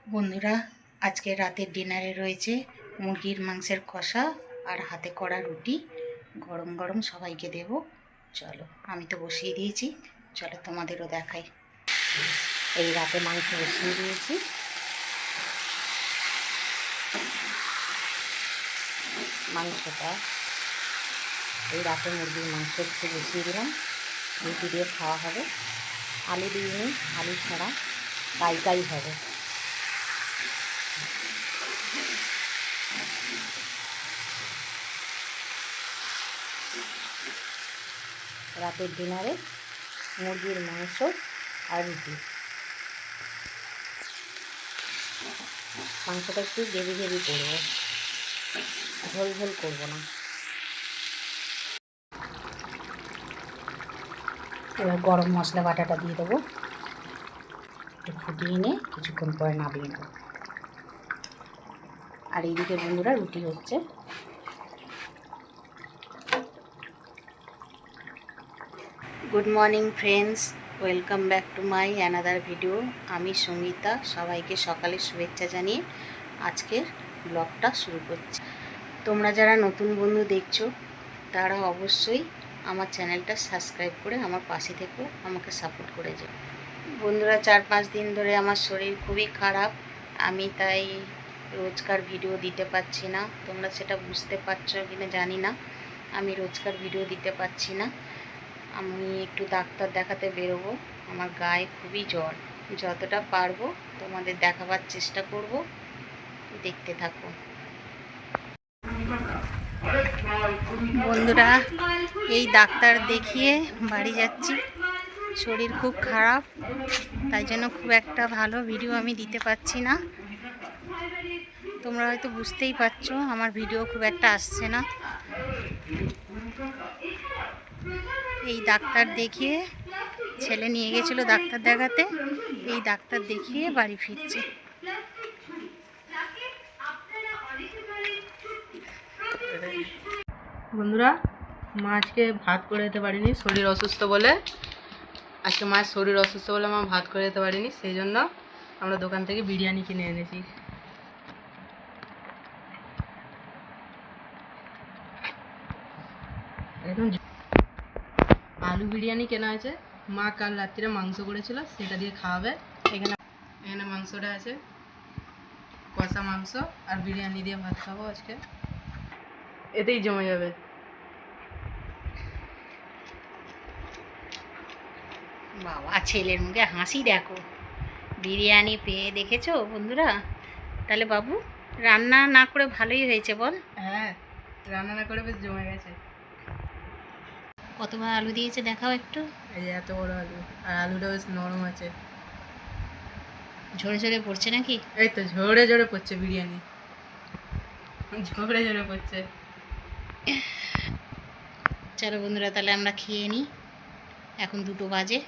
বন্ধুরা, আজকে রাতের ডিনারে রয়েছে মুরগির মাংসের কষা আর হাতে করা রুটি। গরম গরম সবাইকে দেব। চলো, আমি তো বসিয়ে দিয়েছি, চলো তোমাদেরও দেখাই। এই রাতে মাংস বসিয়ে দিয়েছি। মাংসটা এই রাতে মুরগির মাংস একটু বসিয়ে দিলাম, রুটি দিয়ে খাওয়া হবে। আলু দিইনি, আলু ছাড়া কাই হবে। রাতের ডিনারে মুরগির মাংস আর রুটি। মাংসটা একটু গ্রেভি করবো, ঝোল ঝোল করবো না। এবার গরম মশলা বাটাটা দিয়ে দেবো, একটু ফুটিয়ে নিয়ে কিছুক্ষণ পরে নামিয়ে নেব। আর এইদিকে বন্ধুরা রুটি হচ্ছে। Good morning friends, welcome back to my another video. আমি সঙ্গীতা, সবাইকে সকালের শুভেচ্ছা জানিয়ে আজকের ব্লগটা শুরু করছি। তোমরা যারা নতুন বন্ধু দেখছো তারা অবশ্যই আমার চ্যানেলটা সাবস্ক্রাইব করে আমার পাশে থেকেও আমাকে সাপোর্ট করে যাও। বন্ধুরা, 4-5 দিন ধরে আমার শরীর খুবই খারাপ, আমি তাই রোজকার ভিডিও দিতে পারছি না। তোমরা সেটা বুঝতে পারছো কিনা জানি না, আমি রোজকার ভিডিও দিতে পারছি না। আমি একটু ডাক্তার দেখাতে বেরোবো, আমার গায়ে খুবই জ্বর। যতটা পারবো তোমাদের দেখাবার চেষ্টা করব, দেখতে থাকো। বন্ধুরা, এই ডাক্তার দেখিয়ে বাড়ি যাচ্ছি। শরীর খুব খারাপ, তাই জন্য খুব একটা ভালো ভিডিও আমি দিতে পারছি না। তোমরা হয়তো বুঝতেই পারছো আমার ভিডিও খুব একটা আসছে না। এই ডাক্তার দেখিয়ে, ছেলে নিয়ে গেছিলো ডাক্তার দেখাতে, এই ডাক্তার দেখিয়ে বাড়ি ফিরছি। বন্ধুরা, মা আজকে ভাত করে যেতে পারিনি, শরীর অসুস্থ বলে। আজকে মায়ের শরীর অসুস্থ বলে মা ভাত করে যেতে পারিনি, সেই জন্য আমরা দোকান থেকে বিরিয়ানি কিনে এনেছি। একদম আলু বিরিয়ানি কেনা হয়েছে। মা কাল রাত্রিরে মাংস করেছিল, সেটা দিয়ে খাওয়াবে। এখানে এখানে মাংসটা আছে, কষা মাংস আর বিরিয়ানি দিয়ে ভাত খাবো আজকে, এতেই জমে যাবে। বাবা, ছেলের মুখে হাসি দেখো, বিরিয়ানি পেয়ে দেখেছো বন্ধুরা। তাহলে বাবু, রান্না না করে ভালোই হয়েছে বল? হ্যাঁ, রান্না না করে বেশ জমে গেছে। কতবার আলু দিয়েছে দেখাও একটু। এই যে এত বড় আলু, আর আলুটা বেশ নরম আছে। ঝরে ঝরে পড়ছে নাকি? এই তো ঝরে ঝরে পড়ছে বিরিয়ানি, ঝরে ঝরে পড়ছে। চলো বন্ধুরা, তাহলে আমরা খেয়ে নিই। এখন 2টো বাজে।